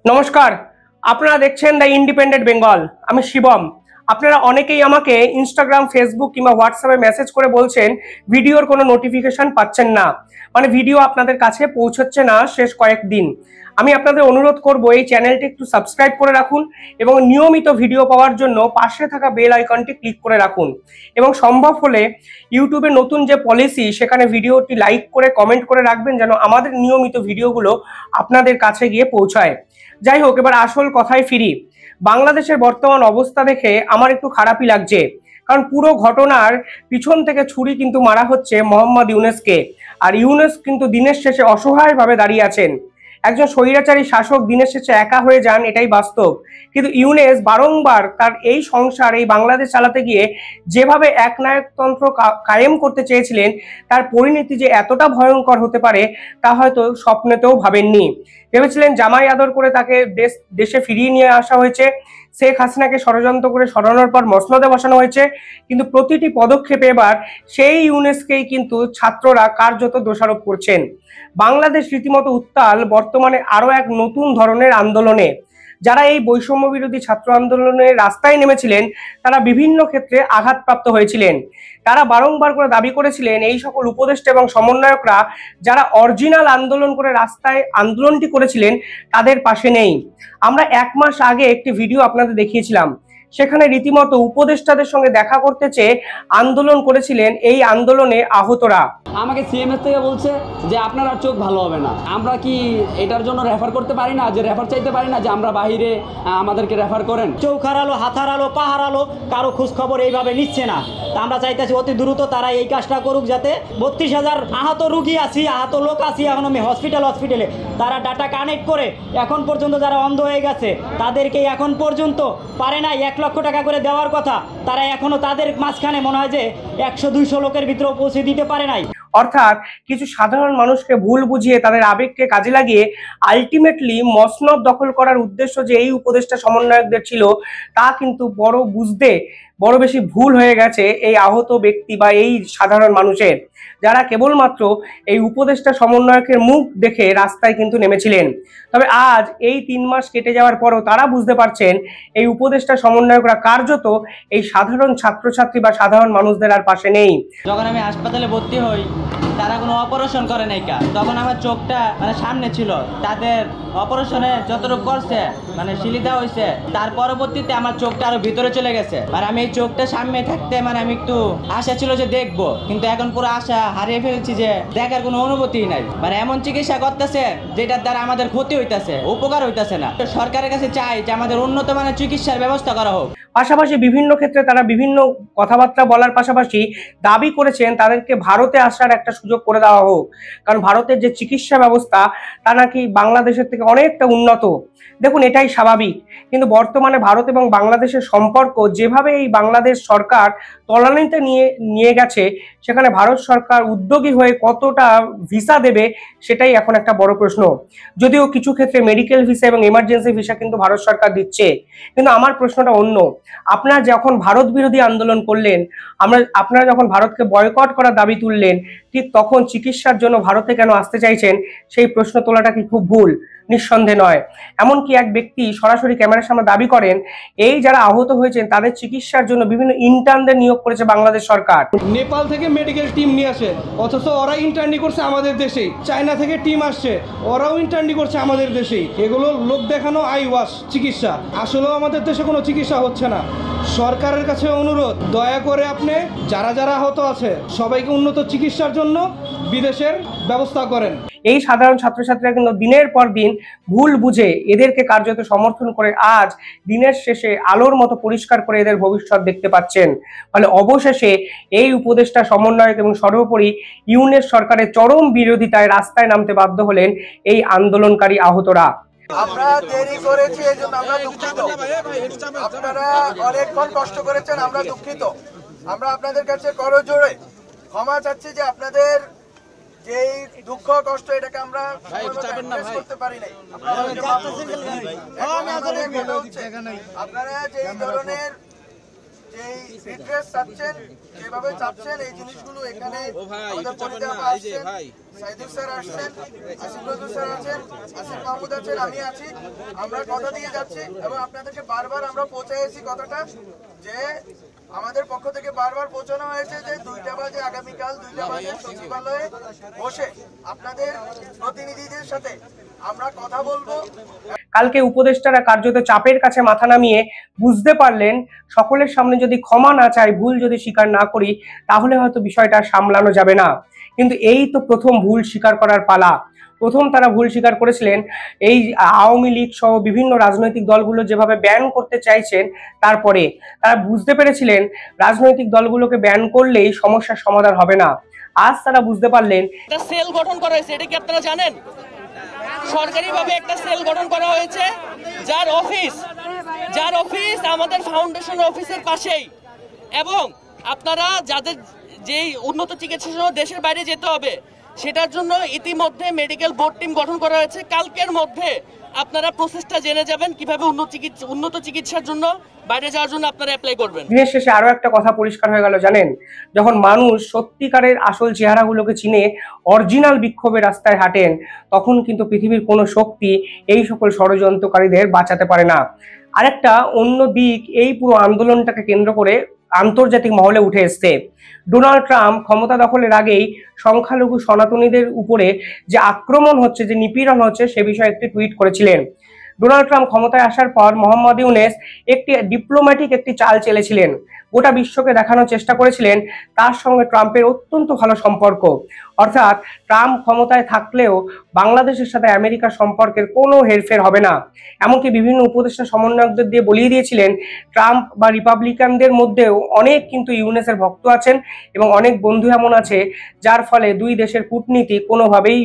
নমস্কার, আপনারা দেখছেন দ্য ইন্ডিপেন্ডেন্ট বেঙ্গল। আমি শিবম। আপনারা অনেকেই আমাকে ইনস্টাগ্রাম, ফেসবুক কিংবা হোয়াটসঅ্যাপে মেসেজ করে বলছেন ভিডিওর কোনো নোটিফিকেশন পাচ্ছেন না, মানে ভিডিও আপনাদের কাছে পৌঁছচ্ছে না শেষ কয়েকদিন। আমি আপনাদের অনুরোধ করব এই চ্যানেলটি একটু সাবস্ক্রাইব করে রাখুন এবং নিয়মিত ভিডিও পাওয়ার জন্য পাশে থাকা বেল আইকনটি ক্লিক করে রাখুন এবং সম্ভব হলে ইউটিউবে নতুন যে পলিসি সেখানে ভিডিওটি লাইক করে কমেন্ট করে রাখবেন যেন আমাদের নিয়মিত ভিডিওগুলো আপনাদের কাছে গিয়ে পৌঁছায়। যাই হোক, এবার আসল কথায় ফিরি। বাংলাদেশের বর্তমান অবস্থা দেখে আমার একটু খারাপই লাগছে, কারণ পুরো ঘটনার পিছন থেকে ছুরি কিন্তু মারা হচ্ছে মোহাম্মদ ইউনূসকে। আর ইউনূস কিন্তু দিনের শেষে অসহায়ভাবে দাঁড়িয়ে আছেন। একজন স্বৈরাচারী শাসক দিনের শেষে একা হয়ে যান, এটাই বাস্তব। কিন্তু ইউনূস বারংবার তার এই সংসার, এই বাংলাদেশ চালাতে গিয়ে যেভাবে একনায়কতন্ত্র কায়েম করতে চেয়েছিলেন, তার পরিণতি যে এতটা ভয়ঙ্কর হতে পারে তা হয়তো স্বপ্নেতেও ভাবেননি। ভেবেছিলেন জামাই আদর করে তাকে দেশে ফিরিয়ে নিয়ে আসা হয়েছে, শেখ হাসিনাকে ষড়যন্ত্র করে সরানোর পর মসনদে বসানো হয়েছে, কিন্তু প্রতিটি পদক্ষেপে এবার সেই ইউনূসকেই কিন্তু ছাত্ররা কার্যত দোষারোপ করছেন। বাংলাদেশ রীতিমতো উত্তাল বর্তমানে আরো এক নতুন ধরনের আন্দোলনে। যারা এই বৈষম্য বিরোধী ছাত্র আন্দোলনের রাস্তায় নেমেছিলেন তারা বিভিন্ন ক্ষেত্রে আঘাতপ্রাপ্ত হয়েছিলেন। তারা বারংবার করে দাবি করেছিলেন এই সকল উপদেষ্টা এবং সমন্বয়করা যারা অরিজিনাল আন্দোলন করে রাস্তায় আন্দোলনটি করেছিলেন তাদের পাশে নেই। আমরা 1 মাস আগে একটি ভিডিও আপনাদের দেখিয়েছিলাম, সেখানে রীতিমতো উপদেষ্টাদের সঙ্গে দেখা করতে চেয়ে আন্দোলন করেছিলেন এই আন্দোলনে আহতরা। আমাকে সিএমএস থেকে বলছে যে আপনার আর চোখ ভালো হবে না। আমরা কি এটার জন্য রেফার করতে পারি না, যে রেফার চাইতে পারি না যে আমরা বাহিরে আমাদেরকে রেফার করেন? চোখ হারালো, হাত হারালো, পা হারালো, কারো খোঁজ খবর এইভাবে নিচ্ছে না। তা আমরা চাইতেছি অতি দ্রুত তারা এই কাজটা করুক, যাতে 32,000 আহত রুগী আছি, আহত লোক আছি এখন আমি হসপিটালে, তারা ডাটা কানেক্ট করে এখন পর্যন্ত যারা অন্ধ হয়ে গেছে তাদেরকে এখন পর্যন্ত পারে না 1 লক্ষ টাকা করে দেওয়ার কথা, তারা এখনো তাদের মাঝখানে মনে হয় যে 100-200 লোকের ভিতরে পৌঁছে দিতে পারে নাই। অর্থাৎ কিছু সাধারণ মানুষকে ভুল বুঝিয়ে তাদের আবেগকে কাজে লাগিয়ে আলটিমেটলি মসনদ দখল করার উদ্দেশ্য যে এই উপদেষ্টা সমন্বয়কদের ছিল তা কিন্তু বড় বেশি ভুল হয়ে গেছে এই আহত ব্যক্তি বা এই সাধারণ মানুষের, যারা কেবলমাত্র এই উপদেষ্টা সমন্বয়কের মুখ দেখে রাস্তায় কিন্তু নেমেছিলেন। তবে আজ এই 3 মাস কেটে যাওয়ার পরও তারা বুঝতে পারছেন এই উপদেষ্টা সমন্বয়করা কার্যত এই সাধারণ ছাত্রছাত্রী বা সাধারণ মানুষদের আর পাশে নেই। যখন আমি হাসপাতালে ভর্তি হই তারা কোনো অপারেশন করে নাই, তখন আমার চোখটা সামনে ছিল, তাদের অপারেশনে যতটুকু করছে শিলি দেওয়া হয়েছে, তার পরবর্তীতে আমার চোখটা আরো ভিতরে চলে গেছে। আমি এই চোখটা সামনে থাকতে আমি একটু আশা ছিল যে দেখবো, কিন্তু এখন পুরো আশা হারিয়ে ফেলছি যে দেখার কোনো অনুভূতি নাই। এমন চিকিৎসা করতেছে যেটার দ্বারা আমাদের ক্ষতি হইতেছে, উপকার হইতেছে না। সরকারের কাছে চাই যে আমাদের উন্নত মানের চিকিৎসার ব্যবস্থা করা হোক। পাশাপাশি বিভিন্ন ক্ষেত্রে তারা বিভিন্ন কথাবার্তা বলার পাশাপাশি দাবি করেছেন তাদেরকে ভারতে আসার একটা সুযোগ করে দেওয়া হোক, কারণ ভারতের যে চিকিৎসা ব্যবস্থা তা নাকি বাংলাদেশের থেকে অনেকটা উন্নত। দেখুন, এটাই স্বাভাবিক, কিন্তু বর্তমানে ভারত এবং বাংলাদেশের সম্পর্ক যেভাবে এই বাংলাদেশ সরকার তলানিতে নিয়ে গেছে, সেখানে ভারত সরকার উদ্যোগী হয়ে কতটা ভিসা দেবে সেটাই এখন একটা বড় প্রশ্ন। যদিও কিছু ক্ষেত্রে মেডিকেল ভিসা এবং এমার্জেন্সি ভিসা কিন্তু ভারত সরকার দিচ্ছে, কিন্তু আমার প্রশ্নটা অন্য। আপনারা যখন ভারত বিরোধী আন্দোলন করলেন, আপনারা যখন ভারতকে বয়কট করার দাবি তুললেন, ঠিক তখন চিকিৎসার জন্য ভারতে কেন আসতে চাইছেন সেই প্রশ্ন তোলাটা কি খুব ভুল? নিঃসন্দেহে নয়। এমনকি এক ব্যক্তি সরাসরি ক্যামেরার সামনে দাবি করেন এই যারা আহত হয়েছেন তাদের চিকিৎসার জন্য বিভিন্ন ইন্টার্নদের নিয়োগ করেছে বাংলাদেশ সরকার। নেপাল থেকে মেডিকেল টিম নিয়ে আসে, অথচ ওরা ইন্টার্নি করছে আমাদের দেশেই। চায়না থেকে টিম আসছে, ওরাও ইন্টার্নি করছে আমাদের দেশেই। এগুলো লোক দেখানো আই ওয়াশ চিকিৎসা। আসলেও আমাদের দেশে কোনো চিকিৎসা হচ্ছে না। সরকারের কাছে অনুরোধ, দয়া করে আপনি যারা আহত আছে সবাইকে উন্নত চিকিৎসার জন্য বিদেশের ব্যবস্থা করেন। এই সাধারণ ছাত্রছাত্রীরা কিন্তু দিনের পর দিন ভুল বুঝে এদেরকে কার্যত সমর্থন করে আজ দিনের শেষে আলোর মতো পরিষ্কার করে এদের ভবিষ্যৎ দেখতে পাচ্ছেন। ফলে অবশেষে এই উপদেষ্টা সমন্বয়ক এবং সর্বোপরি ইউনূস সরকারের চরম বিরোধিতায় রাস্তায় নামতে বাধ্য হলেন এই আন্দোলনকারী আহতরা। আমরা দেরি করেছি, এজন্য আমরা দুঃখিত। আপনারা অনেকক্ষণ কষ্ট করেছেন, আমরা দুঃখিত। আমরা আপনাদের কাছে করজোড়ে ক্ষমা চাচ্ছি যে আপনাদের যে দুঃখ কষ্ট এটাকে আমরা করতে পারি নাই। আপনারা যে ধরনের যে রিড্রেস চাচ্ছেন, যেভাবে চাচ্ছেন এই জিনিসগুলো এখানে আমাদের পরিচালক আসছেন, সাইদুল স্যার আসছেন, আসিফ নজরুল স্যার আছেন, আসিফ মাহমুদ আছেন, আমি আছি। আমরা কথা দিয়ে যাচ্ছি এবং আপনাদেরকে বারবার আমরা পৌঁছাইছি কথাটা, যে আমাদের পক্ষ থেকে বারবার পৌঁছানো হয়েছে যে 2টা বাজে আগামীকাল 2টা বাজে সচিবালয়ে বসে আপনাদের প্রতিনিধিদের সাথে আমরা কথা বলবো। কালকে উপদেষ্টারা কার্যত চাপের কাছে মাথা নামিয়ে বুঝতে পারলেন সকলের সামনে যদি ক্ষমা না চাই, ভুল যদি স্বীকার না করি, তাহলে হয়তো বিষয়টা সামলানো যাবে না। কিন্তু এই তো প্রথম ভুল স্বীকার করার পালা। প্রথম তারা ভুল স্বীকার করেছিলেন এই আওয়ামী লীগ সহ বিভিন্ন রাজনৈতিক দলগুলো যেভাবে ব্যান করতে চাইছেন, তারপরে তারা বুঝতে পেরেছিলেন রাজনৈতিক দলগুলোকে ব্যান করলেই সমস্যার সমাধান হবে না। আজ তারা বুঝতে পারলেন একটা সেল গঠন করা হয়েছে, এটা কি আপনারা জানেন? সরকারিভাবে একটা সেল গঠন করা হয়েছে যার অফিস আমাদের ফাউন্ডেশন অফিসের পাশেই। এবং আপনারা যাদের যেই উন্নত চিকিৎসার জন্য দেশের বাইরে যেতে হবে, সেটার জন্য ইতিমধ্যে মেডিকেল বোর্ড টিম গঠন করা হয়েছে। কালকের মধ্যে আপনারা প্রসেসটা জেনে যাবেন কিভাবে উন্নত চিকিৎসার জন্য বাইরে যাওয়ার জন্য আপনারা অ্যাপ্লাই করবেন। দিনের শেষে আরো একটা কথা পরিষ্কার হয়ে গেল, জানেন, যখন মানুষ সত্যিকারের আসল চেহারাগুলোকে চিনে অরিজিনাল বিক্ষোভের রাস্তায় হাঁটেন, তখন কিন্তু পৃথিবীর কোনো শক্তি এই সকল ষড়যন্ত্রকারীদের বাঁচাতে পারে না। আরেকটা অন্য দিক এই পুরো আন্দোলনটাকে কেন্দ্র করে আন্তর্জাতিক মহলে উঠে এসছে। ডোনাল্ড ট্রাম্প ক্ষমতা দখলের আগেই সংখ্যালঘু সনাতনীদের উপরে যে আক্রমণ হচ্ছে, যে নিপীড়ন হচ্ছে, সে বিষয়ে একটি টুইট করেছিলেন। ডোনাল্ড ট্রাম্প ক্ষমতায় আসার পর মোহাম্মদ ইউনূস একটি ডিপ্লোম্যাটিক একটি চাল চেলেছিলেন। গোটা বিশ্বকে দেখানোর চেষ্টা করেছিলেন তার সঙ্গে ট্রাম্পের অত্যন্ত ভালো সম্পর্ক। অর্থাৎ ট্রাম্প ক্ষমতায় থাকলেও বাংলাদেশের সাথে আমেরিকার সম্পর্কের কোনো হেরফের হবে না। এমনকি বিভিন্ন উপদেষ্টা সমন্বয়কদের দিয়ে বলিয়ে দিয়েছিলেন ট্রাম্প বা রিপাবলিকানদের মধ্যেও অনেক কিন্তু ইউনূসের ভক্ত আছেন এবং অনেক বন্ধু এমন আছে যার ফলে দুই দেশের কূটনীতি কোনোভাবেই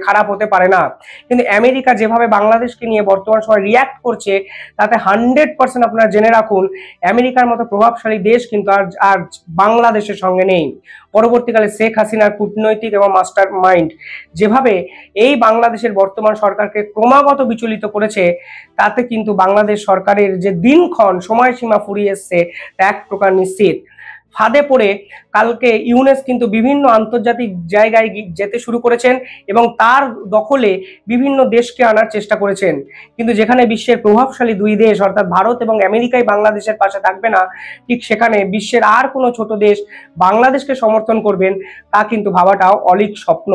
খারাপ হতে পারে না। কিন্তু আমেরিকা যেভাবে বাংলাদেশকে নিয়ে বর্তমান সময় রিয়্যাক্ট করছে, তাতে 100% আপনারা জেনে রাখুন আমেরিকার মতো প্রভাবশালী দেশ কিন্তু আর বাংলাদেশের সঙ্গে নেই। পরবর্তীকালে শেখ হাসিনার কূটনৈতিক এবং মাস্টার মাইন্ড যেভাবে এই বাংলাদেশের বর্তমান সরকারকে ক্রমাগত বিচলিত করেছে, তাতে কিন্তু বাংলাদেশ সরকারের যে দিনক্ষণ সময়সীমা ফুরিয়ে এসছে তা এক প্রকার নিশ্চিত। ফাঁদে পড়ে কালকে ইউনূস কিন্তু বিভিন্ন আন্তর্জাতিক জায়গায় যেতে শুরু করেছেন এবং তার দখলে বিভিন্ন দেশকে আনার চেষ্টা করেছেন। কিন্তু যেখানে বিশ্বের প্রভাবশালী দুই দেশ অর্থাৎ ভারত এবং আমেরিকাই বাংলাদেশের পাশে থাকবে না, ঠিক সেখানে বিশ্বের আর কোনো ছোট দেশ বাংলাদেশকে সমর্থন করবেন তা কিন্তু ভাবাটাও অলীক স্বপ্ন।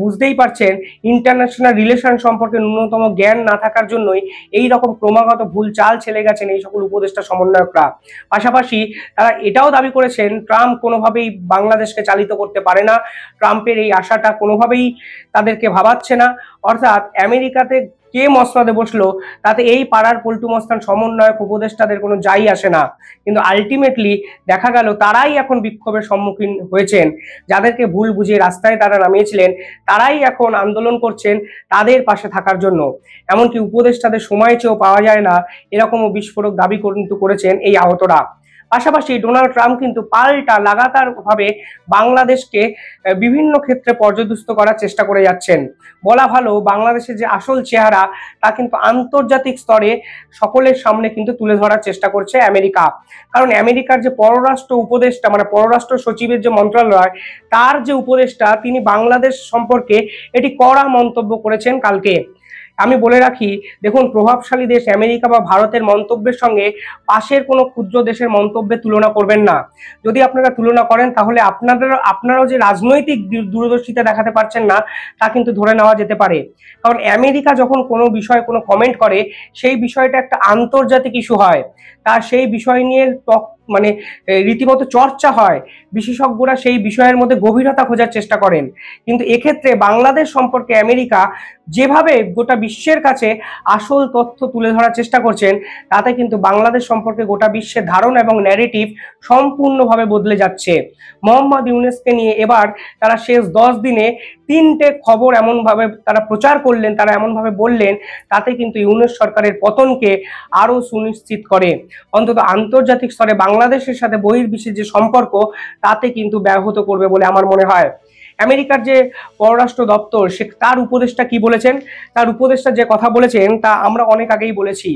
বুঝতেই পারছেন ইন্টারন্যাশনাল রিলেশন সম্পর্কে ন্যূনতম জ্ঞান না থাকার জন্যই এই রকম ক্রমাগত ভুল চাল ছেলে গেছেন এই সকল উপদেষ্টা সমন্বয়করা। পাশাপাশি তারা এটাও দাবি করেছেন ট্রাম্প কোনোভাবেই বাংলাদেশকে চালিত করতে পারে না, ট্রাম্পের এই আশাটা কোনোভাবেই তাদেরকে ভাবাচ্ছে না। অর্থাৎ আমেরিকাতে কে মসনদে বসলো তাতে এই পাড়ার পল্টু মস্তান সমন্বয়ক উপদেষ্টাদের কোনো যাই আসে না। কিন্তু আলটিমেটলি দেখা গেল তারাই এখন বিক্ষোভের সম্মুখীন হয়েছেন। যাদেরকে ভুল বুঝিয়ে রাস্তায় তারা নামিয়েছিলেন তারাই এখন আন্দোলন করছেন তাদের পাশে থাকার জন্য। এমনকি উপদেষ্টাদের সময় চেয়েও পাওয়া যায় না, এরকমও বিস্ফোরক দাবি কিন্তু করেছেন এই আহতরা। পাশাপাশি ডোনাল্ড ট্রাম্প কিন্তু পাল্টা লাগাতার ভাবে বাংলাদেশকে বিভিন্ন ক্ষেত্রে পর্যদস্ত করার চেষ্টা করে যাচ্ছেন। বলা ভালো বাংলাদেশের যে আসল চেহারা তা কিন্তু আন্তর্জাতিক স্তরে সকলের সামনে কিন্তু তুলে ধরার চেষ্টা করছে আমেরিকা। কারণ আমেরিকার যে পররাষ্ট্র উপদেষ্টা পররাষ্ট্র সচিবের যে মন্ত্রণালয়, তার যে উপদেষ্টা তিনি বাংলাদেশ সম্পর্কে এটি কড়া মন্তব্য করেছেন কালকে। আমি বলে রাখি, দেখুন, প্রভাবশালী দেশ আমেরিকা বা ভারতের মন্তব্যের সঙ্গে পাশের কোনো ক্ষুদ্র দেশের মন্তব্যের তুলনা করবেন না। যদি আপনারা তুলনা করেন তাহলে আপনারাও যে রাজনৈতিক দূরদর্শিতা দেখাতে পারছেন না তা কিন্তু ধরে নেওয়া যেতে পারে। কারণ আমেরিকা যখন কোনো বিষয়ে কোনো কমেন্ট করে সেই বিষয়টা একটা আন্তর্জাতিক ইস্যু হয়, তার সেই বিষয় নিয়ে রীতিমতো চর্চা হয়, বিশেষজ্ঞরা সেই বিষয়ের মধ্যে গভীরতা খোঁজার চেষ্টা করেন। কিন্তু এক্ষেত্রে বাংলাদেশ সম্পর্কে আমেরিকা যেভাবে গোটা বিশ্বের কাছে আসল তথ্য তুলে ধরার চেষ্টা করছেন, তাতে কিন্তু বাংলাদেশ সম্পর্কে গোটা বিশ্বের ধারণা এবং ন্যারেটিভ সম্পূর্ণভাবে বদলে যাচ্ছে। মোহাম্মদ ইউনূসকে নিয়ে এবার তারা শেষ 10 দিনে 3টে খবর এমনভাবে তারা প্রচার করলেন, তারা এমনভাবে বললেন, তাতে কিন্তু ইউনূস সরকারের পতনকে আরো সুনিশ্চিত করে। অন্তত আন্তর্জাতিক স্তরে বাংলাদেশের সাথে বহির্বিশ্বের যে সম্পর্ক তাতে কিন্তু ব্যাহত করবে বলে আমার মনে হয়। আমেরিকার যে পররাষ্ট্র দপ্তর তার উপদেষ্টা কি বলেছেন, তার উপদেষ্টা যে কথা বলেছেন তা আমরা অনেক আগেই বলেছি।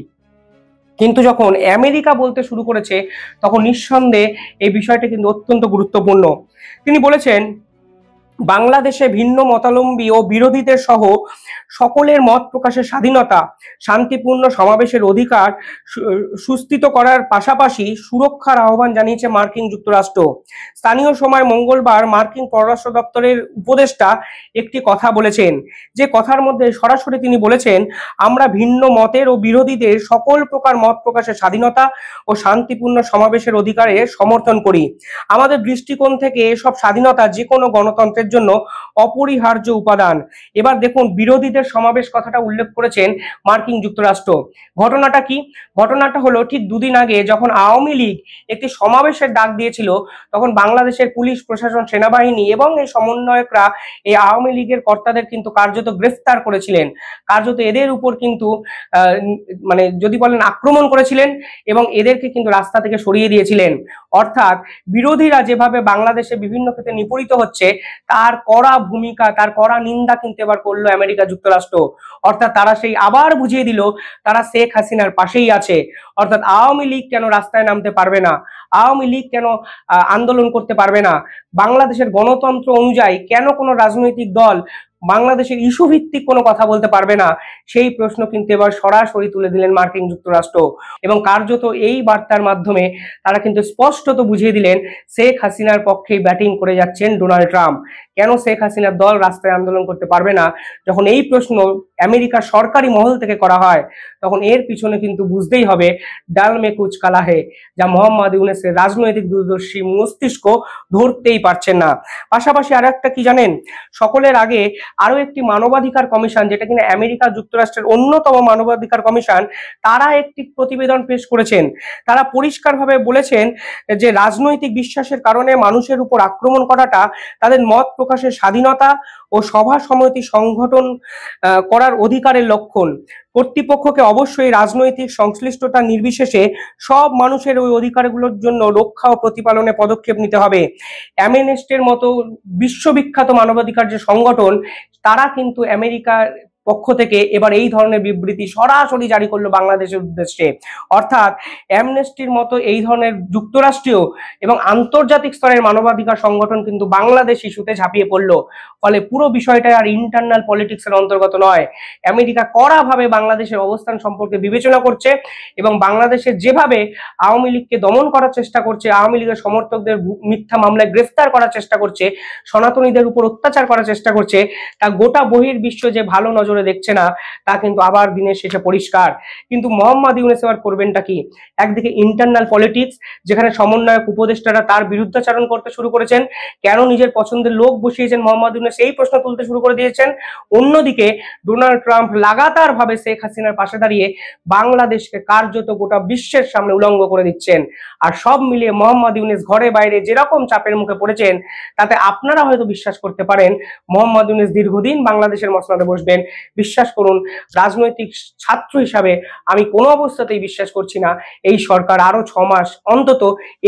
কিন্তু যখন আমেরিকা বলতে শুরু করেছে তখন নিঃসন্দেহে এই বিষয়টি কিন্তু অত্যন্ত গুরুত্বপূর্ণ। তিনি বলেছেন, বাংলাদেশে ভিন্ন মতাবলম্বী ও বিরোধীদের সহ সকলের মত প্রকাশের স্বাধীনতা, শান্তিপূর্ণ সমাবেশের অধিকার সুস্থিত করার পাশাপাশি সুরক্ষার আহ্বান জানিয়েছে মার্কিন যুক্তরাষ্ট্র। স্থানীয় সময় মঙ্গলবার মার্কিন পররাষ্ট্র দপ্তরের উপদেষ্টা একটি কথা বলেছেন, যে কথার মধ্যে সরাসরি তিনি বলেছেন, আমরা ভিন্ন মতের ও বিরোধীদের সকল প্রকার মত প্রকাশের স্বাধীনতা ও শান্তিপূর্ণ সমাবেশের অধিকারে সমর্থন করি। আমাদের দৃষ্টিকোণ থেকে এসব স্বাধীনতা যে কোনো গণতন্ত্রের জন্য অপরিহার্য উপাদান। এবার দেখুন, বিরোধীদের সমাবেশ কথাটা উল্লেখ করেছেন মার্কিন যুক্তরাষ্ট্র। ঘটনাটা কি? ঘটনাটা হলো ঠিক দুদিন আগে যখন আওয়ামী লীগ একটি সমাবেশের ডাক দিয়েছিল, তখন বাংলাদেশের পুলিশ প্রশাসন, সেনাবাহিনী এবং এই সমন্বয়করা এই আওয়ামী লীগের কর্তাদের কিন্তু কার্যত গ্রেফতার করেছিলেন, কার্যত এদের উপর কিন্তু মানে যদি বলেন আক্রমণ করেছিলেন এবং এদেরকে কিন্তু রাস্তা থেকে সরিয়ে দিয়েছিলেন। অর্থাৎ বিরোধীরা যেভাবে বাংলাদেশে বিভিন্ন ক্ষেত্রে নিপীড়িত হচ্ছে তার কড়া ভূমিকা, তার কড়া নিন্দা কিন্তু এবার করলো আমেরিকা যুক্তরাষ্ট্র। অর্থাৎ তারা সেই আবার বুঝিয়ে দিল তারা শেখ হাসিনার পাশেই আছে। অর্থাৎ আওয়ামী লীগ কেন রাস্তায় নামতে পারবে না, আওয়ামী লীগ কেন আন্দোলন করতে পারবে না, বাংলাদেশের গণতন্ত্র অনুযায়ী কেন কোনো রাজনৈতিক দল বাংলাদেশের ইস্যু ভিত্তিক কোনো কথা বলতে পারবে না, সেই প্রশ্ন কিন্তু এবার সরাসরি তুলে দিলেন মার্কিন যুক্তরাষ্ট্র। এবং কার্যত এই বার্তার মাধ্যমে তারা কিন্তু স্পষ্টত বুঝিয়ে দিলেন শেখ হাসিনার পক্ষেই ব্যাটিং করে যাচ্ছেন ডোনাল্ড ট্রাম্প। কেন শেখ হাসিনার দল রাস্তায় আন্দোলন করতে পারবে না, যখন এই প্রশ্ন আমেরিকার সরকারি মহল থেকে করা হয়, তখন এর পিছনে কিন্তু বুঝতেই হবে ডাল মে কুচ কালা হে, যা মোহাম্মদ ইউনূসের রাজনৈতিক দূরদর্শী মস্তিষ্ক ধরতেই পারছেন না। পাশাপাশি আর একটা কি জানেন, সকলের আগে আরো একটি মানবাধিকার কমিশন, যেটা কিনা আমেরিকা যুক্তরাষ্ট্রের অন্যতম মানবাধিকার কমিশন, তারা একটি প্রতিবেদন পেশ করেছেন। তারা পরিষ্কারভাবে বলেছেন যে রাজনৈতিক বিশ্বাসের কারণে মানুষের উপর আক্রমণ করাটা তাদের মত প্রকাশের স্বাধীনতা ও সভা সমিতি সংগঠন করার অধিকারের লক্ষণ। কর্তৃপক্ষকে অবশ্যই রাজনৈতিক সংশ্লিষ্টতা নির্বিশেষে সব মানুষের ওই অধিকারগুলোর জন্য রক্ষা ও প্রতিপালনে পদক্ষেপ নিতে হবে। অ্যামনেস্টির মতো বিশ্ববিখ্যাত মানবাধিকার যে সংগঠন, তারা কিন্তু আমেরিকার পক্ষ থেকে এবার এই ধরনের বিবৃতি সরাসরি জারি করলো বাংলাদেশের উদ্দেশ্যে। অর্থাৎ অ্যামনেস্টির মতো এই ধরনের যুক্তরাষ্ট্রীয় এবং আন্তর্জাতিক স্তরের মানবাধিকার সংগঠন কিন্তু বাংলাদেশ ইস্যুতে ঝাঁপিয়ে পড়লো। ফলে পুরো বিষয়টা আর ইন্টারনাল পলিটিক্সের অন্তর্গত নয়। আমেরিকা কড়াভাবে বাংলাদেশের অবস্থান সম্পর্কে বিবেচনা করছে এবং বাংলাদেশের যেভাবে আওয়ামী লীগকে দমন করার চেষ্টা করছে, আওয়ামী লীগের সমর্থকদের মিথ্যা মামলায় গ্রেফতার করার চেষ্টা করছে, সনাতনীদের উপর অত্যাচার করার চেষ্টা করছে, তা গোটা বহির্বিশ্ব যে ভালো নজরে দেখছে না, তা কিন্তু আবার দিনের শেষে পরিষ্কার। কিন্তু মোহাম্মদ ইউনূস এবার করবেনটা কি? একদিকে ইন্টারনাল পলিটিক্স, যেখানে সমন্বয়ক উপদেষ্টারা তার বিরুদ্ধাচারণ করতে শুরু করেছেন, কেন নিজের পছন্দের লোক বসিয়েছেন মোহাম্মদ ইউনূস, এই প্রশ্ন তুলতে শুরু করে দিয়েছেন। অন্যদিকে ডোনাল্ড ট্রাম্প লাগাতার ভাবে শেখ হাসিনার পাশে দাঁড়িয়ে বাংলাদেশকে কার্যত গোটা বিশ্বের সামনে উলঙ্গ করে দিচ্ছেন। আর সব মিলিয়ে মোহাম্মদ ইউনূস ঘরে বাইরে যেরকম চাপের মুখে পড়েছেন, তাতে আপনারা হয়তো বিশ্বাস করতে পারেন মোহাম্মদ ইউনূস দীর্ঘদিন বাংলাদেশের মসনদে বসবেন। বিশ্বাস করুন, রাজনৈতিক ছাত্র হিসাবে আমি কোনো অবস্থাতেই বিশ্বাস করছি না এই সরকার আরো 6 মাস অন্তত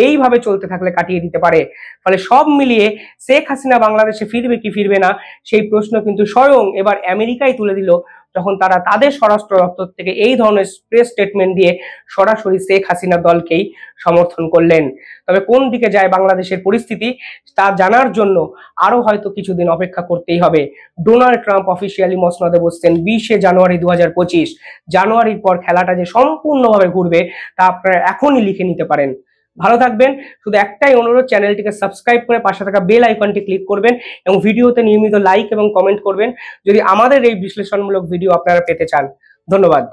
এইভাবে চলতে থাকলে কাটিয়ে দিতে পারে। ফলে সব মিলিয়ে শেখ হাসিনা বাংলাদেশে ফিরবে কি ফিরবে না, সেই প্রশ্ন কিন্তু স্বয়ং এবার আমেরিকাই তুলে দিল, যখন তারা তাদের স্বরাষ্ট্র দপ্তর থেকে এই ধরনের প্রেস স্টেটমেন্ট দিয়ে সরাসরি শেখ হাসিনা দলকেই সমর্থন করলেন। তবে কোন দিকে যায় বাংলাদেশের পরিস্থিতি তা জানার জন্য আরো হয়তো কিছুদিন অপেক্ষা করতেই হবে। ডোনাল্ড ট্রাম্প অফিসিয়ালি মসনদে বসছেন 20 জানুয়ারি 2025। জানুয়ারির পর খেলাটা যে সম্পূর্ণভাবে ঘুরবে তা আপনারা এখনই লিখে নিতে পারেন। ভালো থাকবেন। শুধু একটাই অনুরোধ, চ্যানেলটিকে সাবস্ক্রাইব করে পাশে থাকা বেল আইকনটি ক্লিক করবেন এবং ভিডিওতে নিয়মিত লাইক এবং কমেন্ট করবেন যদি আমাদের এই বিশ্লেষণমূলক ভিডিও আপনারা পেতে চান। ধন্যবাদ।